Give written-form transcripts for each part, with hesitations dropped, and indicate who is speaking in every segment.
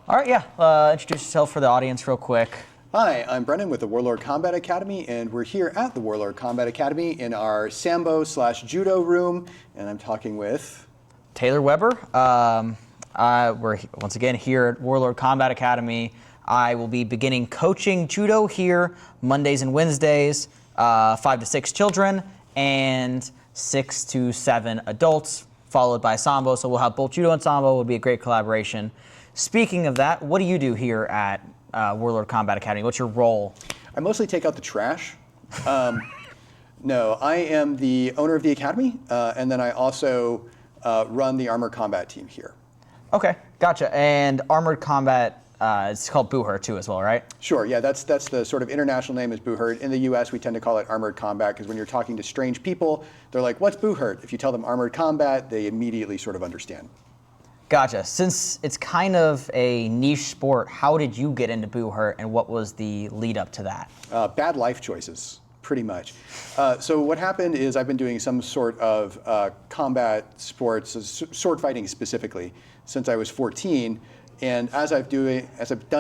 Speaker 1: All right, yeah. Introduce yourself for the audience real quick.
Speaker 2: Hi, I'm Brennan with the Warlord Combat Academy, and we're here at the Warlord Combat Academy in our Sambo/Judo room, and I'm talking with
Speaker 1: Taylor Weber. We're once again here at Warlord Combat Academy. I will be beginning coaching Judo here Mondays and Wednesdays, 5 to 6 children and 6 to 7 adults, followed by Sambo. So we'll have both Judo and Sambo. It will be a great collaboration. Speaking of that, what do you do here at Warlord Combat Academy? What's your role?
Speaker 2: I mostly take out the trash. No, I am the owner of the Academy, and then I also run the Armored Combat team here.
Speaker 1: Okay, gotcha. And Armored Combat, it's called Buhurt too as well, right?
Speaker 2: Sure, yeah, that's the sort of international name is Buhurt. In the US, we tend to call it Armored Combat because when you're talking to strange people, they're like, what's Buhurt? If you tell them Armored Combat, they immediately sort of understand.
Speaker 1: Gotcha. Since it's kind of a niche sport, how did you get into Buhurt and what was the lead up to that?
Speaker 2: Bad life choices, pretty much. So what happened is I've been doing some sort of combat sports, sword fighting specifically, since I was 14. And as I've done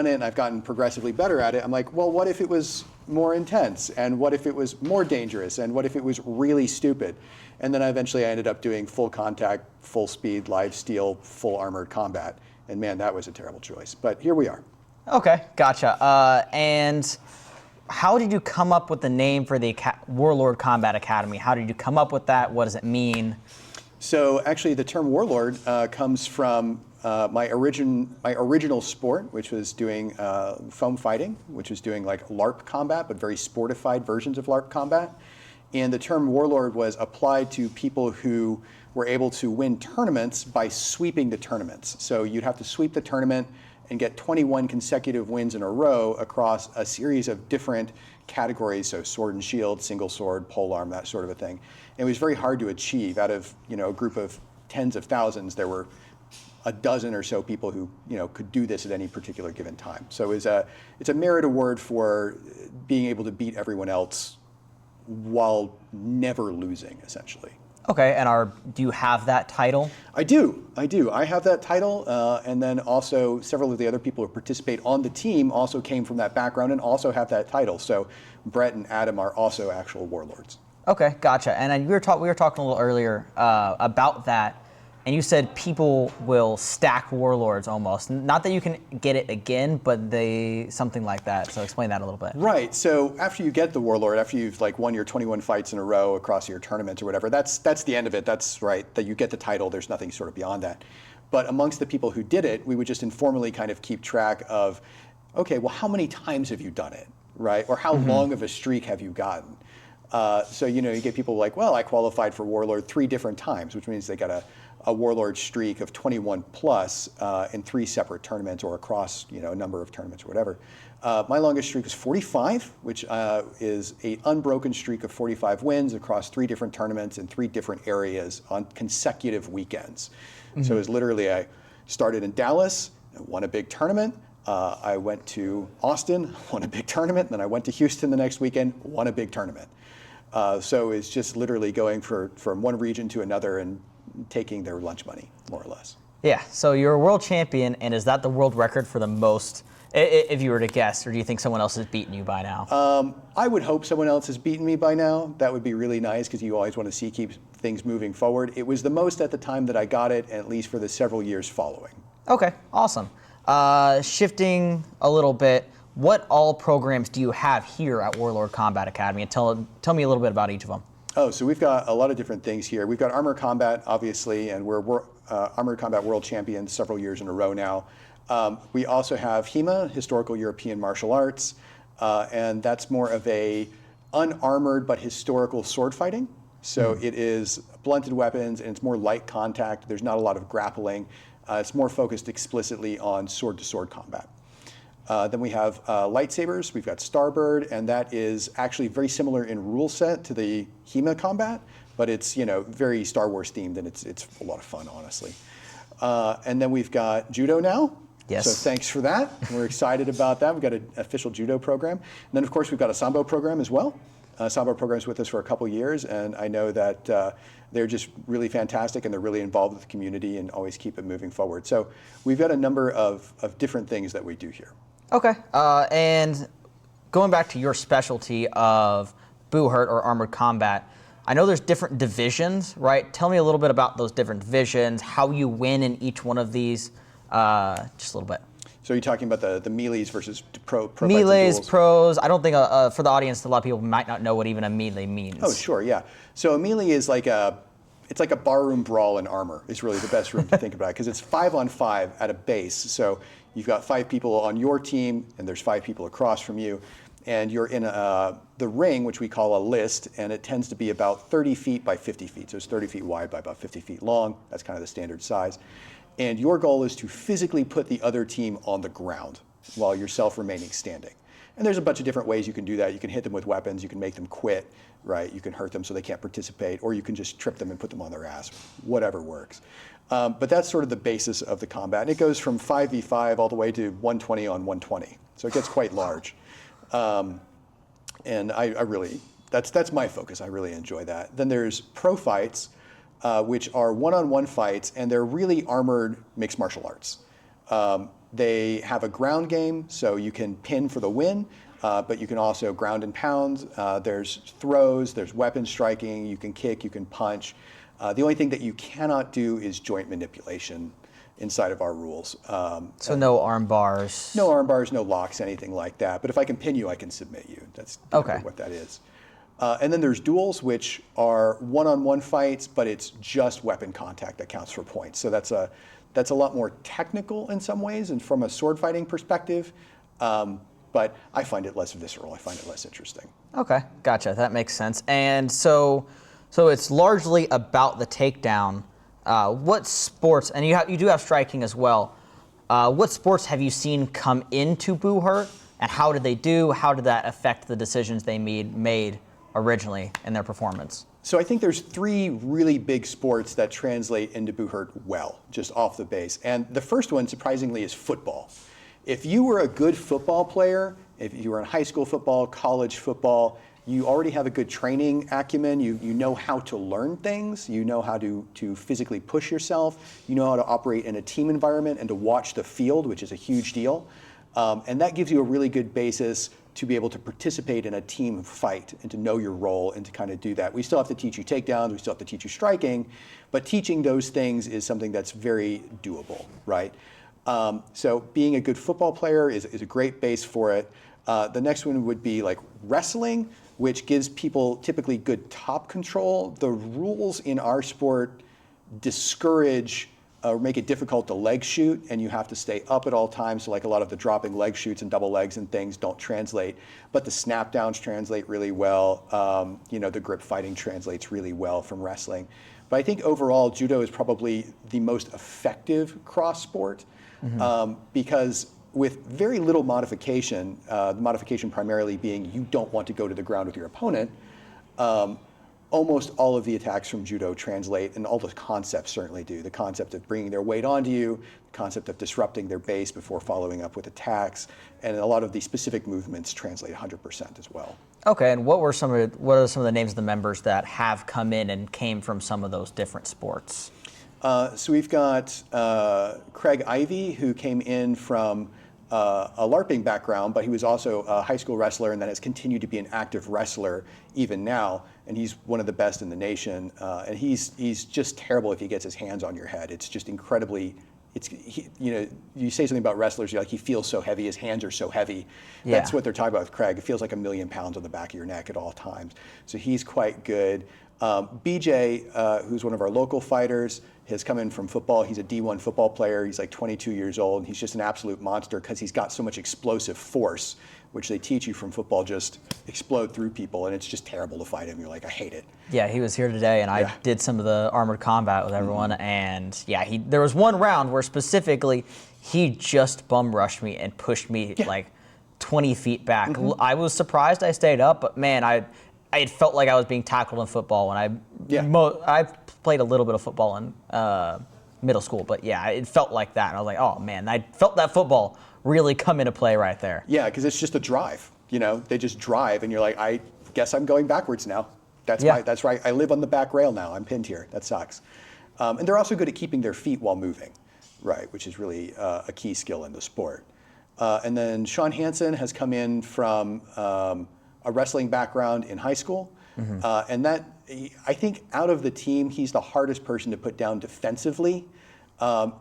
Speaker 2: it and I've gotten progressively better at it, I'm like, well, what if it was more intense? And what if it was more dangerous? And what if it was really stupid? And then eventually I ended up doing full contact, full speed, live steel, full armored combat. And man, that was a terrible choice. But here we are.
Speaker 1: Okay, gotcha. And how did you come up with the name for the Warlord Combat Academy? How did you come up with that? What does it mean?
Speaker 2: So actually the term warlord comes from my original sport, which was doing foam fighting, which was doing like LARP combat, but very sportified versions of LARP combat. And the term warlord was applied to people who were able to win tournaments by sweeping the tournaments. So you'd have to sweep the tournament and get 21 consecutive wins in a row across a series of different categories, so sword and shield, single sword, polearm, that sort of a thing. And it was very hard to achieve. Out of a group of tens of thousands, there were a dozen or so people who could do this at any particular given time. So it's a merit award for being able to beat everyone else while never losing, essentially.
Speaker 1: Okay, and do you have that title?
Speaker 2: I do. I have that title, and then also several of the other people who participate on the team also came from that background and also have that title. So Brett and Adam are also actual warlords.
Speaker 1: Okay, gotcha. And we were talking a little earlier about that, and you said people will stack warlords almost. Not that you can get it again, but something like that. So explain that a little bit.
Speaker 2: Right. So after you get the warlord, after you've won your 21 fights in a row across your tournaments or whatever, that's the end of it. That's right. That you get the title. There's nothing sort of beyond that. But amongst the people who did it, we would just informally kind of keep track of, okay, well, how many times have you done it, right? Or how long of a streak have you gotten? So you get people like, well, I qualified for warlord 3 different times, which means they got a warlord streak of 21 plus in 3 separate tournaments or across a number of tournaments or whatever. My longest streak was 45, which is an unbroken streak of 45 wins across 3 different tournaments in 3 different areas on consecutive weekends. So it was literally, I started in Dallas, won a big tournament. I went to Austin, won a big tournament. Then I went to Houston the next weekend, won a big tournament. So it's just literally going from one region to another and taking their lunch money, more or less.
Speaker 1: Yeah, so you're a world champion, and is that the world record for the most, if you were to guess, or do you think someone else has beaten you by now?
Speaker 2: I would hope someone else has beaten me by now. That would be really nice, because you always want to keep things moving forward. It was the most at the time that I got it, at least for the several years following.
Speaker 1: Okay, awesome. Shifting a little bit, what all programs do you have here at Warlord Combat Academy? And tell me a little bit about each of them.
Speaker 2: Oh, so we've got a lot of different things here. We've got Armored Combat, obviously, and we're Armored Combat World Champions several years in a row now. We also have HEMA, Historical European Martial Arts, and that's more of a unarmored but historical sword fighting. So it is blunted weapons, and it's more light contact. There's not a lot of grappling. It's more focused explicitly on sword-to-sword combat. Then we have lightsabers. We've got Starbird, and that is actually very similar in rule set to the HEMA combat, but it's very Star Wars themed, and it's a lot of fun, honestly. And then we've got Judo now.
Speaker 1: Yes.
Speaker 2: So thanks for that. We're excited about that. We've got an official Judo program. And then, of course, we've got a Sambo program as well. Sambo programs with us for a couple years, and I know that they're just really fantastic, and they're really involved with the community and always keep it moving forward. So we've got a number of different things that we do here.
Speaker 1: Okay, and going back to your specialty of Buhurt or armored combat, I know there's different divisions, right? Tell me a little bit about those different divisions, how you win in each one of these, just a little bit.
Speaker 2: So you're talking about the melees versus pro fights and
Speaker 1: Melees,
Speaker 2: duels?
Speaker 1: pros. I don't think for the audience, a lot of people might not know what even a melee means.
Speaker 2: Oh, sure, yeah. So a melee is it's like a barroom brawl in armor is really the best room to think about it, because it's 5-on-5 at a base. So you've got 5 people on your team, and there's 5 people across from you, and you're in the ring, which we call a list, and it tends to be about 30 feet by 50 feet. So it's 30 feet wide by about 50 feet long. That's kind of the standard size. And your goal is to physically put the other team on the ground while yourself remaining standing. And there's a bunch of different ways you can do that. You can hit them with weapons, you can make them quit, right? You can hurt them so they can't participate, or you can just trip them and put them on their ass, whatever works. But that's sort of the basis of the combat. And it goes from 5v5 all the way to 120 on 120. So it gets quite large. And I really, that's my focus. I really enjoy that. Then there's pro fights, which are one-on-one fights, and they're really armored mixed martial arts. They have a ground game, so you can pin for the win, but you can also ground and pound. There's throws, there's weapon striking, you can kick, you can punch. The only thing that you cannot do is joint manipulation inside of our rules.
Speaker 1: So no arm bars?
Speaker 2: No arm bars, no locks, anything like that. But if I can pin you, I can submit you. That's
Speaker 1: okay.
Speaker 2: What that is. And then there's duels, which are one-on-one fights, but it's just weapon contact that counts for points. So that's a lot more technical in some ways, and from a sword fighting perspective, but I find it less visceral. I find it less interesting.
Speaker 1: Okay, gotcha. That makes sense. And so it's largely about the takedown. What sports, and you do have striking as well, what sports have you seen come into Buhurt, and how did they do? How did that affect the decisions they made originally in their performance?
Speaker 2: So I think there's 3 really big sports that translate into Buhurt well, just off the base. And the first one, surprisingly, is football. If you were a good football player, if you were in high school football, college football, you already have a good training acumen, you know how to learn things, you know how to physically push yourself, you know how to operate in a team environment and to watch the field, which is a huge deal. And that gives you a really good basis to be able to participate in a team fight and to know your role and to kind of do that. We still have to teach you takedowns, we still have to teach you striking, but teaching those things is something that's very doable, right? So being a good football player is a great base for it. The next one would be like wrestling, which gives people typically good top control. The rules in our sport discourage or make it difficult to leg shoot, and you have to stay up at all times. So like a lot of the dropping leg shoots and double legs and things don't translate, but the snap downs translate really well. The grip fighting translates really well from wrestling. But I think overall, judo is probably the most effective cross sport because with very little modification, the modification primarily being you don't want to go to the ground with your opponent, almost all of the attacks from judo translate, and all the concepts certainly do. The concept of bringing their weight onto you, the concept of disrupting their base before following up with attacks, and a lot of the specific movements translate 100% as well.
Speaker 1: Okay, and what are some of the names of the members that have come in and came from some of those different sports?
Speaker 2: So we've got Craig Ivey, who came in from a LARPing background, but he was also a high school wrestler and then has continued to be an active wrestler even now. And he's one of the best in the nation. And he's just terrible if he gets his hands on your head. It's just incredibly, you say something about wrestlers, you're like, he feels so heavy, his hands are so heavy.
Speaker 1: Yeah.
Speaker 2: That's what they're talking about with Craig. It feels like 1,000,000 pounds on the back of your neck at all times. So he's quite good. BJ, who's one of our local fighters, has come in from football. He's a D1 football player. He's like 22 years old. He's just an absolute monster because he's got so much explosive force, which they teach you from football, just explode through people, and it's just terrible to fight him. You're like, I hate it.
Speaker 1: Yeah, he was here today, and I did some of the armored combat with everyone, and yeah, there was one round where specifically he just bum rushed me and pushed me like 20 feet back. I was surprised I stayed up, but man, it felt like I was being tackled in football when I played a little bit of football in middle school, but yeah, it felt like that. And I was like, oh man, I felt that football really come into play right there.
Speaker 2: Yeah, because it's just a drive. They just drive, and you're like, I guess I'm going backwards now. That's right. I live on the back rail now. I'm pinned here. That sucks. And they're also good at keeping their feet while moving, right? Which is really a key skill in the sport. And then Sean Hansen has come in from a wrestling background in high school. And that, I think out of the team, he's the hardest person to put down defensively.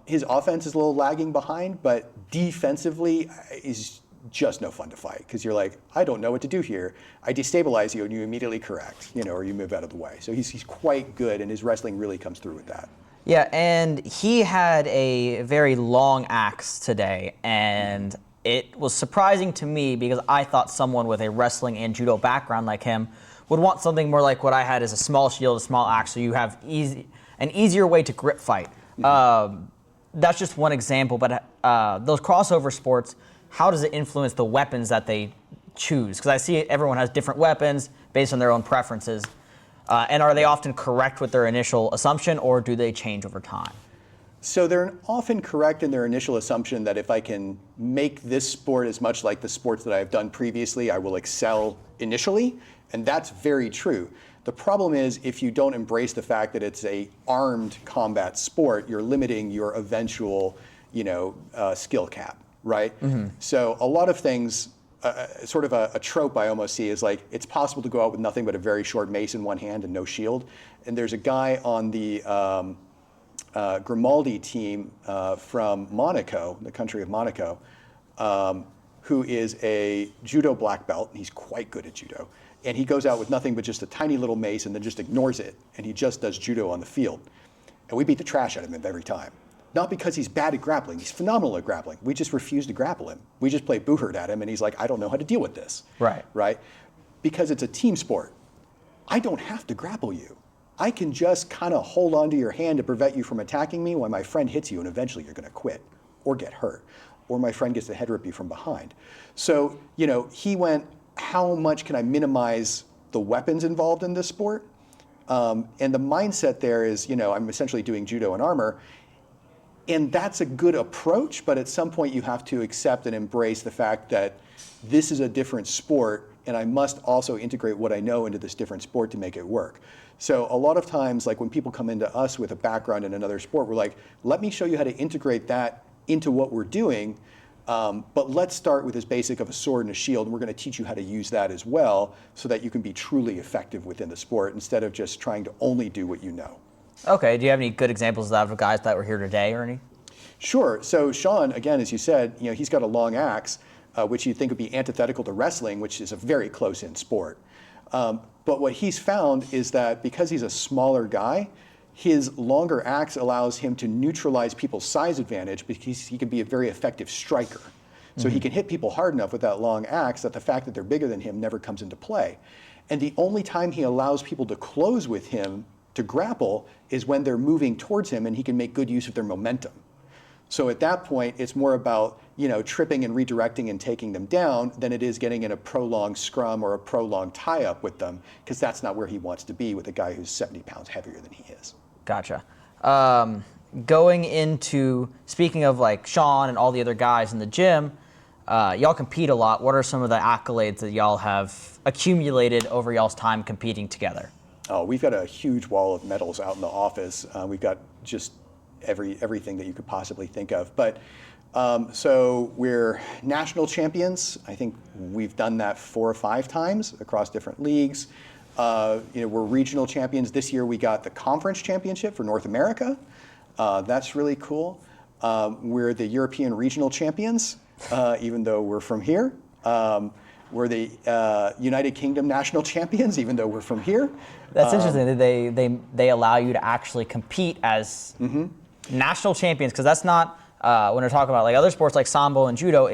Speaker 2: His offense is a little lagging behind, but defensively is just no fun to fight because you're like, I don't know what to do here. I destabilize you and you immediately correct, or you move out of the way. So he's quite good, and his wrestling really comes through with that.
Speaker 1: Yeah, and he had a very long axe today, and it was surprising to me because I thought someone with a wrestling and judo background like him would want something more like what I had, as a small shield, a small axe, so you have an easier way to grip fight. That's just one example, but those crossover sports, how does it influence the weapons that they choose? Because I see everyone has different weapons based on their own preferences. And are they often correct with their initial assumption, or do they change over time?
Speaker 2: So they're often correct in their initial assumption that if I can make this sport as much like the sports that I've done previously, I will excel initially. And that's very true. The problem is, if you don't embrace the fact that it's a armed combat sport, you're limiting your eventual, skill cap, right? So a lot of things, sort of a trope I almost see is like, it's possible to go out with nothing but a very short mace in one hand and no shield. And there's a guy on the Grimaldi team from Monaco, the country of Monaco, who is a judo black belt. He's quite good at judo. And he goes out with nothing but just a tiny little mace and then just ignores it. And he just does judo on the field. And we beat the trash out of him every time. Not because he's bad at grappling. He's phenomenal at grappling. We just refuse to grapple him. We just play Buhurt at him, and he's like, I don't know how to deal with this. Right? Because it's a team sport. I don't have to grapple you. I can just kind of hold onto your hand to prevent you from attacking me while my friend hits you, and eventually you're going to quit or get hurt. Or my friend gets to head rip you from behind. So, he went, how much can I minimize the weapons involved in this sport? And the mindset there is, I'm essentially doing judo and armor. And that's a good approach, but at some point you have to accept and embrace the fact that this is a different sport, and I must also integrate what I know into this different sport to make it work. So a lot of times, like when people come into us with a background in another sport, we're like, let me show you how to integrate that into what we're doing, but let's start with as basic of a sword and a shield, and we're going to teach you how to use that as well so that you can be truly effective within the sport instead of just trying to only do what you know.
Speaker 1: Okay, do you have any good examples of that, of guys that were here today or any?
Speaker 2: Sure. So Sean, again, as you said, he's got a long axe, which you'd think would be antithetical to wrestling, which is a very close-in sport. But what he's found is that because he's a smaller guy, his longer axe allows him to neutralize people's size advantage because he can be a very effective striker. So he can hit people hard enough with that long axe that the fact that they're bigger than him never comes into play. And the only time he allows people to close with him to grapple is when they're moving towards him and he can make good use of their momentum. So at that point, it's more about tripping and redirecting and taking them down than it is getting in a prolonged scrum or a prolonged tie-up with them, because that's not where he wants to be with a guy who's 70 pounds heavier than he is.
Speaker 1: Gotcha. Going into, speaking of like Sean and all the other guys in the gym, y'all compete a lot. What are some of the accolades that y'all have accumulated over y'all's time competing together?
Speaker 2: Oh, we've got a huge wall of medals out in the office. We've got just everything that you could possibly think of. But so we're national champions. I think we've done that 4 or 5 times across different leagues. We're regional champions. This year we got the conference championship for North America. That's really cool. We're the European regional champions, even though we're from here. We're the United Kingdom national champions, even though we're from here.
Speaker 1: That's interesting. They allow you to actually compete as national champions, because that's not when we're talking about like other sports like Sambo and Judo.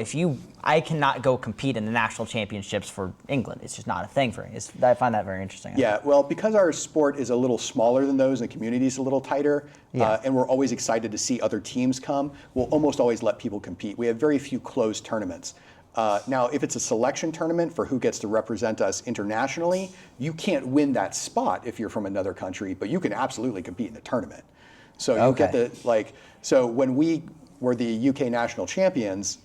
Speaker 1: I cannot go compete in the national championships for England. It's just not a thing for me. I find that very interesting.
Speaker 2: Yeah, well, because our sport is a little smaller than those and the community is a little tighter, and we're always excited to see other teams come, we'll almost always let people compete. We have very few closed tournaments. Now, if it's a selection tournament for who gets to represent us internationally, you can't win that spot if you're from another country, but you can absolutely compete in the tournament. So you get so when we were the UK national champions,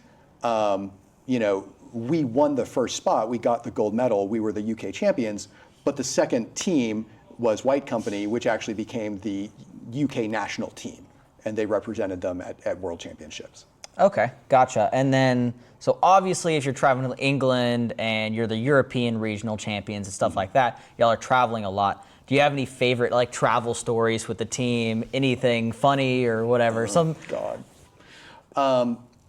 Speaker 2: we won the first spot. We got the gold medal. We were the UK champions. But the second team was White Company, which actually became the UK national team. And they represented them at World Championships.
Speaker 1: Okay, gotcha. And then, so obviously if you're traveling to England and you're the European regional champions and stuff like that, y'all are traveling a lot. Do you have any favorite like travel stories with the team? Anything funny or whatever?
Speaker 2: God.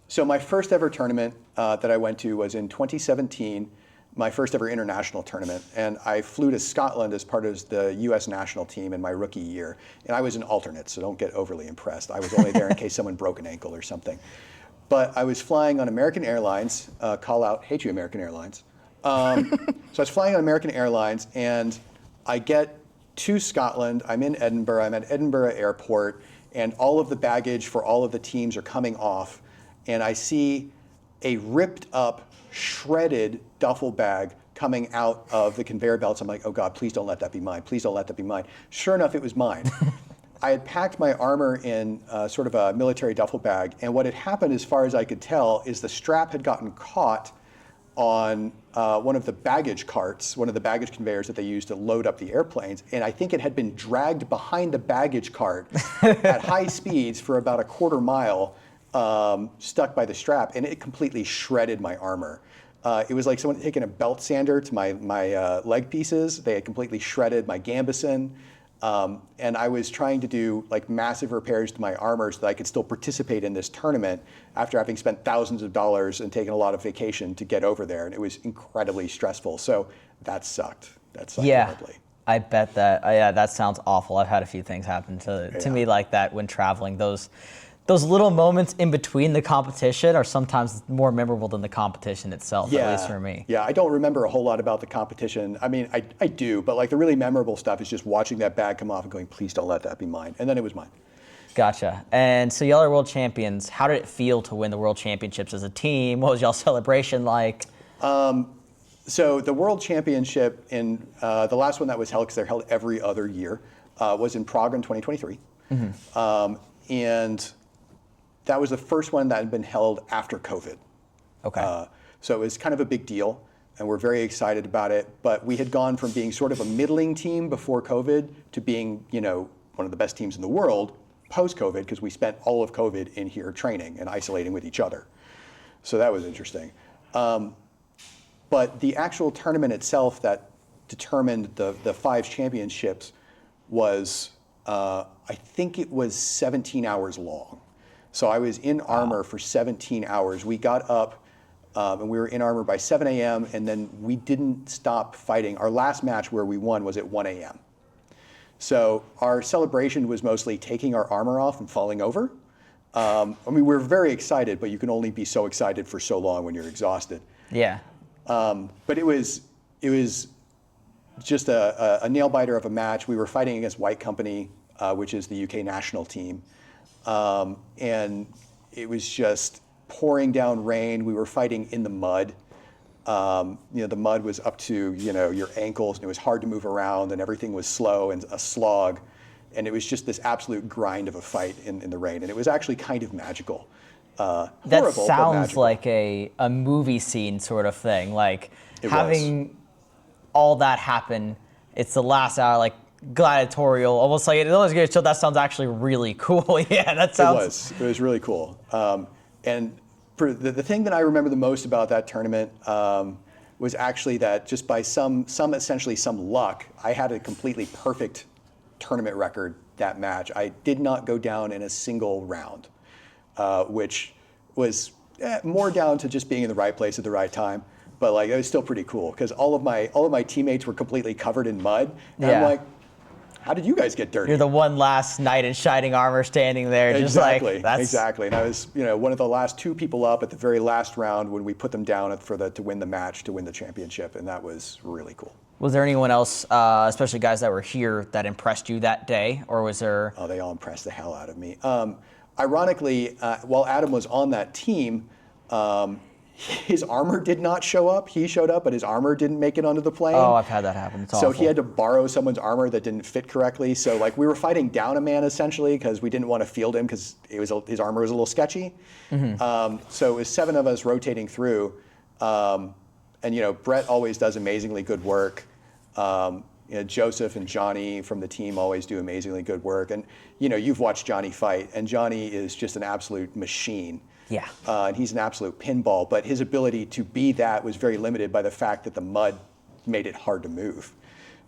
Speaker 2: So my first ever tournament that I went to was in 2017, my first ever international tournament. And I flew to Scotland as part of the US national team in my rookie year. And I was an alternate, so don't get overly impressed. I was only there in case someone broke an ankle or something. But I was flying on American Airlines, call out, hate you American Airlines. So I was flying on American Airlines and I get to Scotland, I'm in Edinburgh, I'm at Edinburgh Airport, and all of the baggage for all of the teams are coming off. And I see a ripped up, shredded duffel bag coming out of the conveyor belts. I'm like, oh God, please don't let that be mine. Please don't let that be mine. Sure enough, it was mine. I had packed my armor in sort of a military duffel bag, and what had happened, as far as I could tell, is the strap had gotten caught on one of the baggage carts, one of the baggage conveyors that they use to load up the airplanes, and I think it had been dragged behind the baggage cart at high speeds for about a quarter mile, stuck by the strap, and it completely shredded my armor. It was like someone had taken a belt sander to my leg pieces. They had completely shredded my gambeson. And I was trying to do like massive repairs to my armor so that I could still participate in this tournament after having spent thousands of dollars and taken a lot of vacation to get over there. And it was incredibly stressful. So that sucked. That sucked horribly.
Speaker 1: I bet that. Yeah, that sounds awful. I've had a few things happen to me like that when traveling. Those little moments in between the competition are sometimes more memorable than the competition itself, at least for me.
Speaker 2: Yeah, I don't remember a whole lot about the competition. I mean, I do, but like the really memorable stuff is just watching that bag come off and going, please don't let that be mine. And then it was mine.
Speaker 1: Gotcha. And so y'all are world champions. How did it feel to win the world championships as a team? What was y'all's celebration like?
Speaker 2: So the world championship in the last one that was held, because they're held every other year, was in Prague in 2023. And that was the first one that had been held after COVID.
Speaker 1: Okay.
Speaker 2: So it was kind of a big deal, and we're very excited about it. But we had gone from being sort of a middling team before COVID to being, one of the best teams in the world post-COVID, because we spent all of COVID in here training and isolating with each other. So that was interesting. But the actual tournament itself that determined the 5 championships was, I think it was 17 hours long. So I was in armor for 17 hours. We got up and we were in armor by 7 a.m. and then we didn't stop fighting. Our last match where we won was at 1 a.m. So our celebration was mostly taking our armor off and falling over. I mean, we were very excited, but you can only be so excited for so long when you're exhausted.
Speaker 1: Yeah.
Speaker 2: But it was just a nail biter of a match. We were fighting against White Company, which is the UK national team. And it was just pouring down rain. We were fighting in the mud. The mud was up to, your ankles, and it was hard to move around, and everything was slow and a slog. And it was just this absolute grind of a fight in the rain. And it was actually kind of magical.
Speaker 1: That sounds like a movie scene sort of thing. Like having all that happen, it's the last hour, like gladiatorial, almost like it always gets so that sounds actually really cool. Yeah, that sounds.
Speaker 2: It was really cool. And for the thing that I remember the most about that tournament was actually that just by some luck, I had a completely perfect tournament record that match. I did not go down in a single round, which was more down to just being in the right place at the right time. But like it was still pretty cool because all of my teammates were completely covered in mud, and I'm like, how did you guys get dirty?
Speaker 1: You're the one last knight in shining armor standing there,
Speaker 2: exactly. And I was, one of the last 2 people up at the very last round when we put them down to win the match, to win the championship, and that was really cool.
Speaker 1: Was there anyone else, especially guys that were here, that impressed you that day, or was there?
Speaker 2: Oh, they all impressed the hell out of me. Ironically, while Adam was on that team, his armor did not show up. He showed up, but his armor didn't make it onto the plane.
Speaker 1: Oh, I've had that happen. It's awful.
Speaker 2: So he had to borrow someone's armor that didn't fit correctly. So like we were fighting down a man essentially because we didn't want to field him because his armor was a little sketchy. So it was 7 of us rotating through. And Brett always does amazingly good work. Joseph and Johnny from the team always do amazingly good work. And you've watched Johnny fight, and Johnny is just an absolute machine.
Speaker 1: Yeah.
Speaker 2: And he's an absolute pinball, but his ability to be that was very limited by the fact that the mud made it hard to move.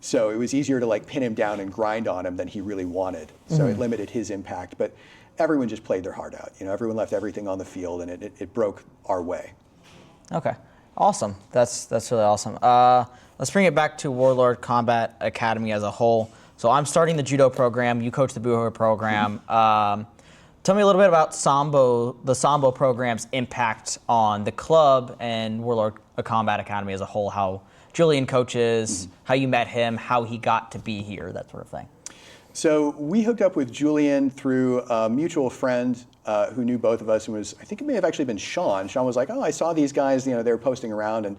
Speaker 2: So it was easier to pin him down and grind on him than he really wanted. So it limited his impact. But everyone just played their heart out. Everyone left everything on the field, and it broke our way.
Speaker 1: Okay. Awesome. That's really awesome. Let's bring it back to Warlord Combat Academy as a whole. So I'm starting the judo program. You coach the Buhurt program. Tell me a little bit about the Sambo program's impact on the club and Warlord Combat Academy as a whole, how Julian coaches, how you met him, how he got to be here, that sort of thing.
Speaker 2: So we hooked up with Julian through a mutual friend who knew both of us, and I think it may have actually been Sean. Sean was like, oh, I saw these guys, they were posting around, and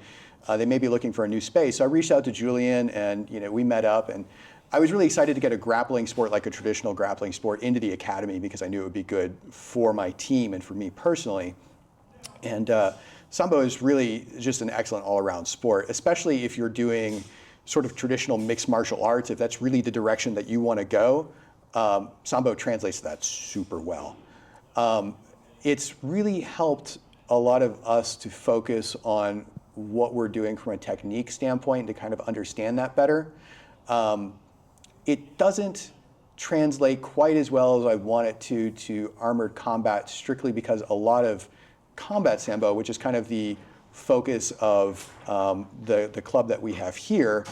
Speaker 2: they may be looking for a new space. So I reached out to Julian, and we met up, and I was really excited to get a grappling sport, like a traditional grappling sport, into the academy because I knew it would be good for my team and for me personally. And Sambo is really just an excellent all-around sport, especially if you're doing sort of traditional mixed martial arts. If that's really the direction that you want to go, Sambo translates to that super well. It's really helped a lot of us to focus on what we're doing from a technique standpoint to kind of understand that better. It doesn't translate quite as well as I want it to armored combat, strictly because a lot of combat Sambo, which is kind of the focus of the club that we have here,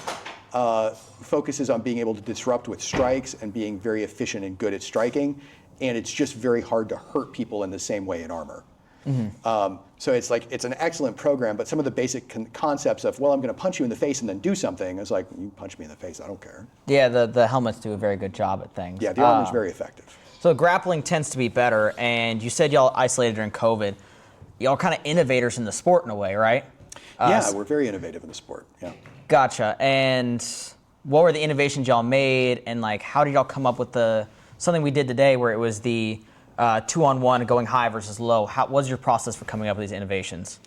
Speaker 2: focuses on being able to disrupt with strikes and being very efficient and good at striking. And it's just very hard to hurt people in the same way in armor. So it's an excellent program, but some of the basic concepts of, well, I'm going to punch you in the face and then do something, it's like, you punch me in the face, I don't care.
Speaker 1: Yeah, the helmets do a very good job at things.
Speaker 2: Yeah, the armor's very effective.
Speaker 1: So grappling tends to be better, and you said y'all isolated during COVID. Y'all kind of innovators in the sport in a way, right?
Speaker 2: Yeah, we're very innovative in the sport, yeah.
Speaker 1: Gotcha. And what were the innovations y'all made, and how did y'all come up with something we did today where it was the 2-on-1 going high versus low? What was your process for coming up with these innovations?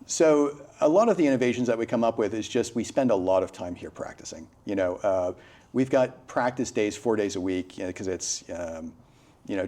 Speaker 2: So a lot of the innovations that we come up with is just we spend a lot of time here practicing. We've got practice days 4 days a week because it's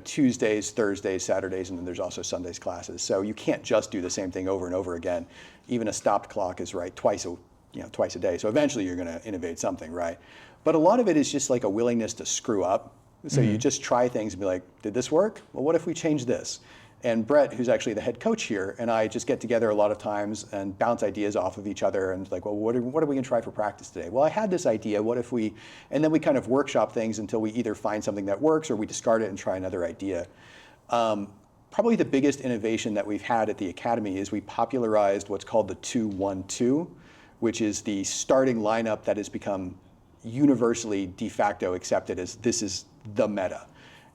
Speaker 2: Tuesdays, Thursdays, Saturdays, and then there's also Sundays classes. So you can't just do the same thing over and over again. Even a stopped clock is right twice a day. So eventually you're going to innovate something, right? But a lot of it is just like a willingness to screw up. So you just try things and be like, did this work? Well, what if we change this? And Brett, who's actually the head coach here, and I just get together a lot of times and bounce ideas off of each other and like, well, what are we going to try for practice today? Well, I had this idea. What if we, and then we kind of workshop things until we either find something that works or we discard it and try another idea. Probably the biggest innovation that we've had at the Academy is we popularized what's called the 2-1-2, which is the starting lineup that has become universally de facto accepted as this is the meta.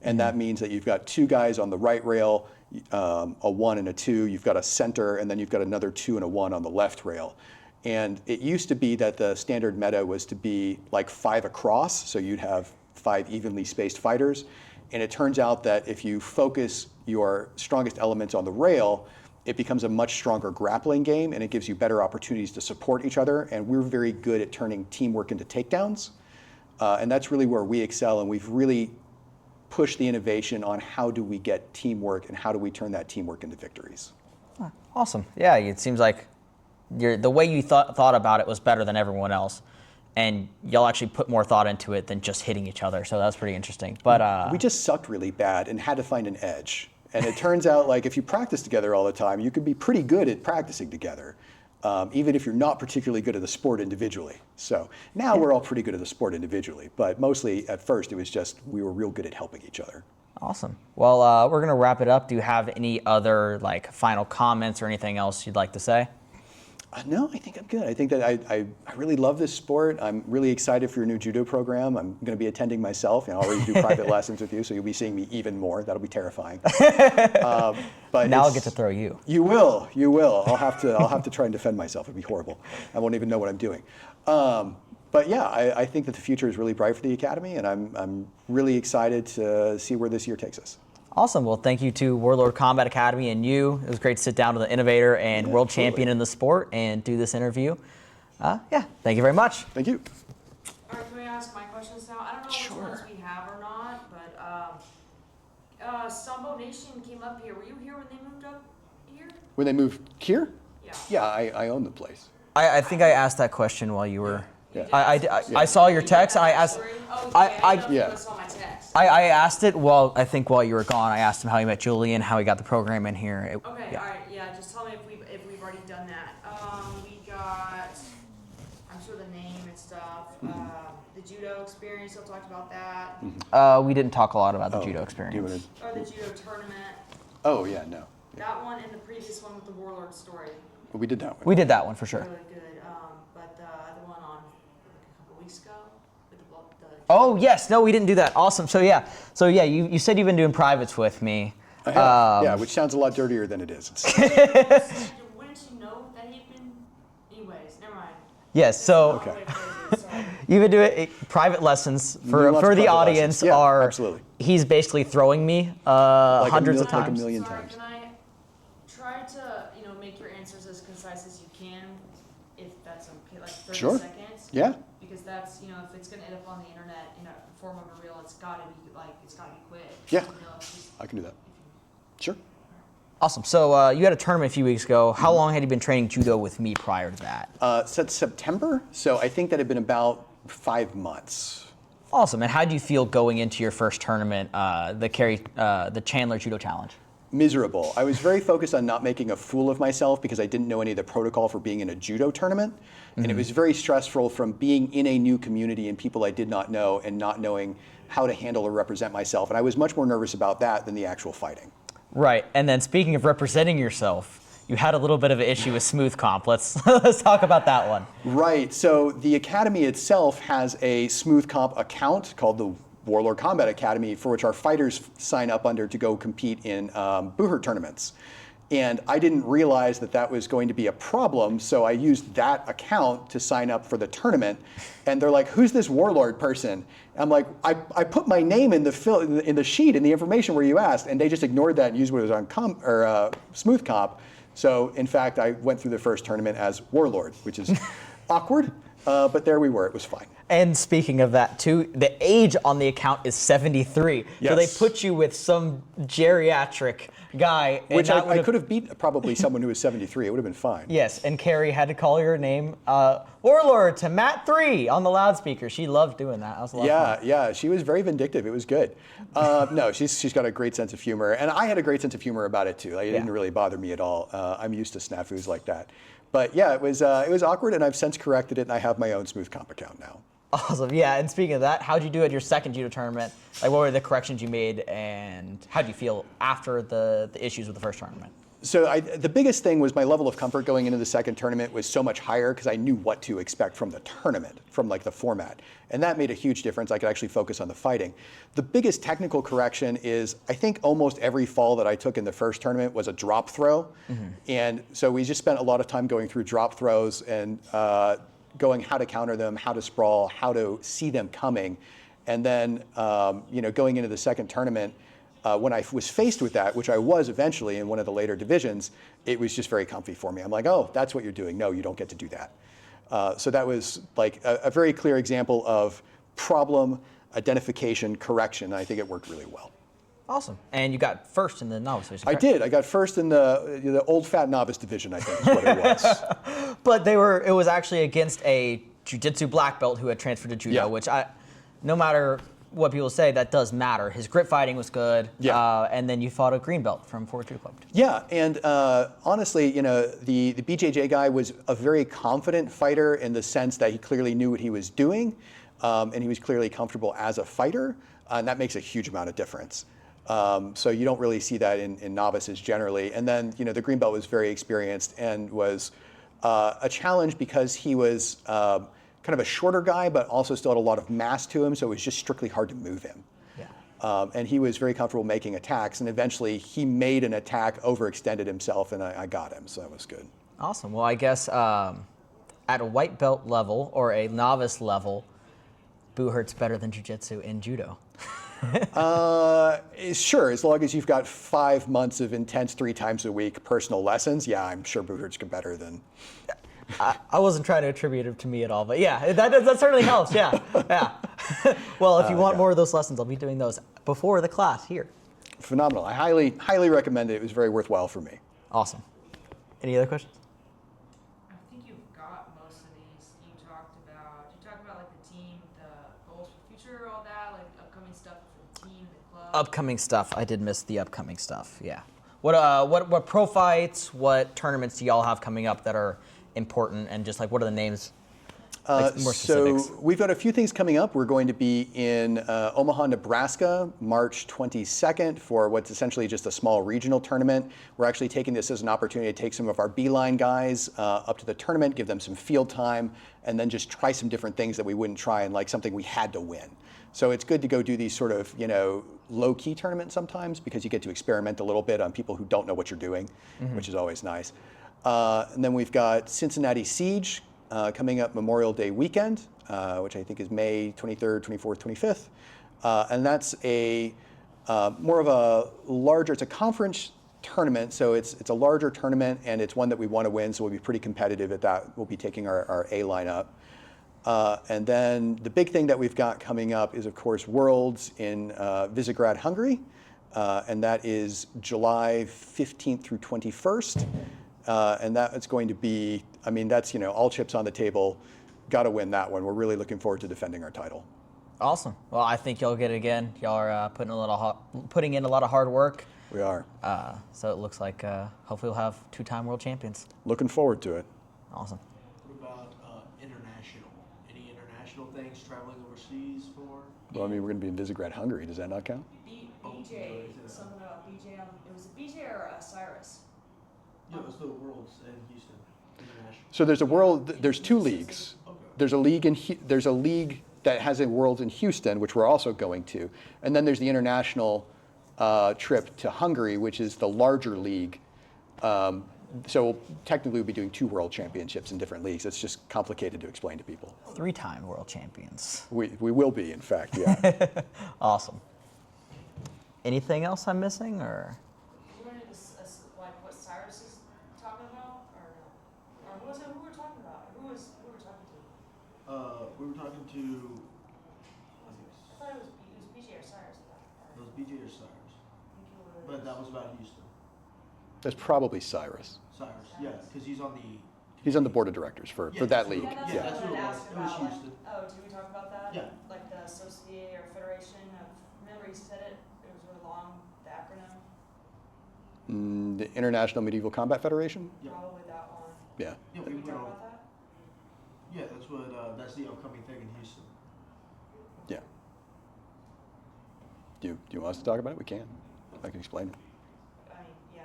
Speaker 2: And that means that you've got two guys on the right rail, a 1 and a 2, you've got a center, and then you've got another 2 and a 1 on the left rail. And it used to be that the standard meta was to be like 5 across, so you'd have 5 evenly spaced fighters. And it turns out that if you focus your strongest elements on the rail, it becomes a much stronger grappling game, and it gives you better opportunities to support each other. And we're very good at turning teamwork into takedowns. And that's really where we excel, and we've really pushed the innovation on how do we get teamwork and how do we turn that teamwork into victories.
Speaker 1: Awesome. Yeah, it seems like the way you thought about it was better than everyone else, and y'all actually put more thought into it than just hitting each other, so that's pretty interesting. But
Speaker 2: we just sucked really bad and had to find an edge. And it turns out, like, if you practice together all the time, you could be pretty good at practicing together, even if you're not particularly good at the sport individually. So now we're all pretty good at the sport individually, but mostly at first it was just we were real good at helping each other.
Speaker 1: Awesome. Well, we're going to wrap it up. Do you have any other final comments or anything else you'd like to say?
Speaker 2: No, I think I'm good. I think that I really love this sport. I'm really excited for your new judo program. I'm going to be attending myself. I already do private lessons with you, so you'll be seeing me even more. That'll be terrifying. But
Speaker 1: now I'll get to throw you.
Speaker 2: You will. I'll have to try and defend myself. It'd be horrible. I won't even know what I'm doing. But yeah, I think that the future is really bright for the Academy, and I'm really excited to see where this year takes us.
Speaker 1: Awesome. Well, thank you to Warlord Combat Academy and you. It was great to sit down with an innovator and world champion in the sport and do this interview. Yeah, thank you very much.
Speaker 2: Thank you.
Speaker 3: All right, can we ask my questions now? I don't know which ones we have or not, but Sambo Nation came up here. Were you here when they moved up here?
Speaker 2: When they moved here?
Speaker 3: Yeah.
Speaker 2: Yeah, I own the place.
Speaker 1: I think I asked that question while you were.
Speaker 2: Yeah.
Speaker 1: I saw your text and I asked.
Speaker 3: I saw my text.
Speaker 1: I asked it while you were gone. I asked him how he met Julian, how he got the program in here.
Speaker 3: Okay, all right, yeah. Just tell me if we've already done that. We got, I'm sure the name and stuff. The judo experience. I talked about that.
Speaker 1: We didn't talk a lot about the judo experience.
Speaker 3: Or the judo tournament.
Speaker 2: Oh yeah, no.
Speaker 3: That one and the previous one with the Warlord story.
Speaker 2: We did that one.
Speaker 1: We did that one for sure.
Speaker 3: Really good. But the other one on a couple weeks ago with the
Speaker 1: Oh yes, no, we didn't do that. Awesome. So yeah, you said you've been doing privates with me.
Speaker 2: I have. Yeah, which sounds a lot dirtier than it is.
Speaker 3: Wouldn't you know that he'd been? Anyways, never mind.
Speaker 1: Yes. So
Speaker 2: Okay.
Speaker 1: you've been doing private lessons for the audience.
Speaker 2: Yeah,
Speaker 1: are
Speaker 2: absolutely.
Speaker 1: He's basically throwing me
Speaker 2: Like
Speaker 1: hundreds of
Speaker 2: like
Speaker 1: times.
Speaker 2: a million
Speaker 3: Sorry,
Speaker 2: times.
Speaker 3: can I try to make your answers as concise as you can, if that's okay, like 30
Speaker 2: Sure.
Speaker 3: seconds?
Speaker 2: Yeah.
Speaker 3: Because that's if it's gonna end up on the internet in a form of a reel, it's gotta be quick.
Speaker 2: Yeah.
Speaker 3: Just,
Speaker 2: I can do that. Sure.
Speaker 1: Awesome. So you had a tournament a few weeks ago. How long had you been training judo with me prior to that?
Speaker 2: Since September, so I think that had been about 5 months.
Speaker 1: Awesome. And how did you feel going into your first tournament, the Chandler Judo Challenge?
Speaker 2: Miserable. I was very focused on not making a fool of myself because I didn't know any of the protocol for being in a judo tournament. And it was very stressful from being in a new community and people I did not know and not knowing how to handle or represent myself. And I was much more nervous about that than the actual fighting.
Speaker 1: Right. And then speaking of representing yourself, you had a little bit of an issue with smooth comp. Let's talk about that one.
Speaker 2: Right. So the Academy itself has a smooth comp account called the Warlord Combat Academy, for which our fighters sign up under to go compete in Buhurt tournaments. And I didn't realize that that was going to be a problem, so I used that account to sign up for the tournament. And they're like, "Who's this Warlord person?" I'm like, "I put my name in the sheet in the information where you asked," and they just ignored that and used what was on smooth comp. So in fact, I went through the first tournament as Warlord, which is awkward, but there we were. It was fine.
Speaker 1: And speaking of that too, the age on the account is 73.
Speaker 2: Yes.
Speaker 1: So they put you with some geriatric guy. And
Speaker 2: Which I could have beat probably someone who was 73. It would have been fine.
Speaker 1: Yes, and Carrie had to call your name Warlord to Matt 3 on the loudspeaker. She loved doing that. That was a lot of fun.
Speaker 2: Yeah, she was very vindictive. It was good. No, she's got a great sense of humor, and I had a great sense of humor about it too. It didn't really bother me at all. I'm used to snafus like that. But yeah, it was awkward, and I've since corrected it, and I have my own smooth comp account now.
Speaker 1: Awesome. Yeah, and speaking of that, how'd you do at your second judo tournament? Like, what were the corrections you made, and how'd you feel after the issues with the first tournament?
Speaker 2: So the biggest thing was my level of comfort going into the second tournament was so much higher because I knew what to expect from the tournament, from like the format. And that made a huge difference. I could actually focus on the fighting. The biggest technical correction is I think almost every fall that I took in the first tournament was a drop throw. And so we just spent a lot of time going through drop throws and going how to counter them, how to sprawl, how to see them coming. And then going into the second tournament, when I was faced with that, which I was eventually in one of the later divisions, it was just very comfy for me. I'm like, oh, that's what you're doing. No, you don't get to do that. So that was like a very clear example of problem identification correction. I think it worked really well.
Speaker 1: Awesome. And you got first in the novice division.
Speaker 2: I did. I got first in the old fat novice division, I think is what it was.
Speaker 1: But it was actually against a jiu-jitsu black belt who had transferred to judo, which no matter what people say, that does matter. His grip fighting was good.
Speaker 2: Yeah.
Speaker 1: And then you fought a green belt from Fort Judo Club.
Speaker 2: Yeah, and honestly, the BJJ guy was a very confident fighter in the sense that he clearly knew what he was doing, and he was clearly comfortable as a fighter, and that makes a huge amount of difference. So you don't really see that in novices generally. And then, the green belt was very experienced and was a challenge because he was kind of a shorter guy, but also still had a lot of mass to him, so it was just strictly hard to move him. Yeah. And he was very comfortable making attacks, and eventually he made an attack, overextended himself, and I got him, so that was good.
Speaker 1: Awesome. Well, I guess at a white belt level or a novice level, Buhurt's better than jiu-jitsu in judo.
Speaker 2: Sure, as long as you've got 5 months of intense 3 times a week personal lessons, yeah, I'm sure Buhurt's better than.
Speaker 1: I wasn't trying to attribute it to me at all, but yeah, that certainly helps. Yeah, yeah. Well, if you want more of those lessons, I'll be doing those before the class here.
Speaker 2: Phenomenal. I highly recommend it. It was very worthwhile for me.
Speaker 1: Awesome. Any other questions?
Speaker 3: I think you've got most of these. You talked about like the team, the goals for the future, all that, like upcoming stuff for the team, the club.
Speaker 1: Upcoming stuff. I did miss the upcoming stuff. Yeah. What pro fights? What tournaments do y'all have coming up that are important? And just like what are the names? Like more specifics.
Speaker 2: So we've got a few things coming up. We're going to be in Omaha, Nebraska, March 22nd for what's essentially just a small regional tournament. We're actually taking this as an opportunity to take some of our beeline guys up to the tournament, give them some field time, and then just try some different things that we wouldn't try in like something we had to win. So it's good to go do these sort of, low-key tournaments sometimes because you get to experiment a little bit on people who don't know what you're doing, which is always nice. And then we've got Cincinnati Siege coming up Memorial Day weekend, which I think is May 23rd, 24th, 25th. And that's a more of a larger, it's a conference tournament, so it's a larger tournament and it's one that we want to win, so we'll be pretty competitive at that. We'll be taking our A lineup. And then the big thing that we've got coming up is, of course, Worlds in Visegrad, Hungary. And that is July 15th through 21st. And that is going to be, that's, all chips on the table. Got to win that one. We're really looking forward to defending our title.
Speaker 1: Awesome. Well, I think y'all get it again. Y'all are putting in a lot of hard work.
Speaker 2: We are.
Speaker 1: So it looks like hopefully we'll have 2-time world champions.
Speaker 2: Looking forward to it.
Speaker 1: Awesome.
Speaker 4: What about international? Any international things traveling overseas for?
Speaker 2: Well, we're going to be in Visegrad, Hungary. Does that not count?
Speaker 3: BJ, something about BJ. It was a BJ or a Cyrus.
Speaker 4: Yeah, it was the Worlds in Houston. International.
Speaker 2: So there's 2 leagues.
Speaker 4: Okay.
Speaker 2: There's a league that has a Worlds in Houston, which we're also going to, and then there's the international trip to Hungary, which is the larger league. So technically we'll be doing 2 world championships in different leagues. It's just complicated to explain to people.
Speaker 1: 3-time world champions.
Speaker 2: We will be, in fact, yeah.
Speaker 1: Awesome. Anything else I'm missing, or?
Speaker 3: You wanted to like what Cyrus is talking about, or no? Or who was it? Who were we talking about? Who were we talking to?
Speaker 4: We were talking to.
Speaker 3: I thought it was BJ or Cyrus.
Speaker 4: It was BJ or Cyrus. But that was about Houston.
Speaker 2: That's probably Cyrus.
Speaker 4: Cyrus, yeah, because he's on the.
Speaker 2: He's on the board of directors for that league.
Speaker 3: Yeah,
Speaker 4: that's
Speaker 3: that's
Speaker 4: what
Speaker 3: what
Speaker 4: it
Speaker 3: I
Speaker 4: was.
Speaker 3: asked
Speaker 4: It was
Speaker 3: about.
Speaker 4: Houston.
Speaker 3: Oh, did we talk about that?
Speaker 4: Yeah.
Speaker 3: Like the associate or federation of. Remember he said it. It was really long. The acronym.
Speaker 2: The International Medieval Combat Federation?
Speaker 4: Yeah.
Speaker 3: Probably that one.
Speaker 2: Yeah.
Speaker 4: Yeah,
Speaker 3: Did we
Speaker 4: went
Speaker 3: talk
Speaker 4: over-
Speaker 3: about that?
Speaker 4: Yeah, that's the upcoming thing in Houston.
Speaker 2: Yeah. Do you want us to talk about it? We can. I can explain it.
Speaker 3: Yeah.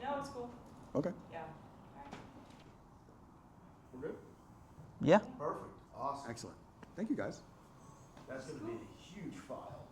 Speaker 3: No, it's cool.
Speaker 2: Okay.
Speaker 3: Yeah.
Speaker 4: We're good?
Speaker 1: Yeah.
Speaker 4: Perfect. Awesome.
Speaker 2: Excellent. Thank you, guys.
Speaker 4: That's going to be a huge file.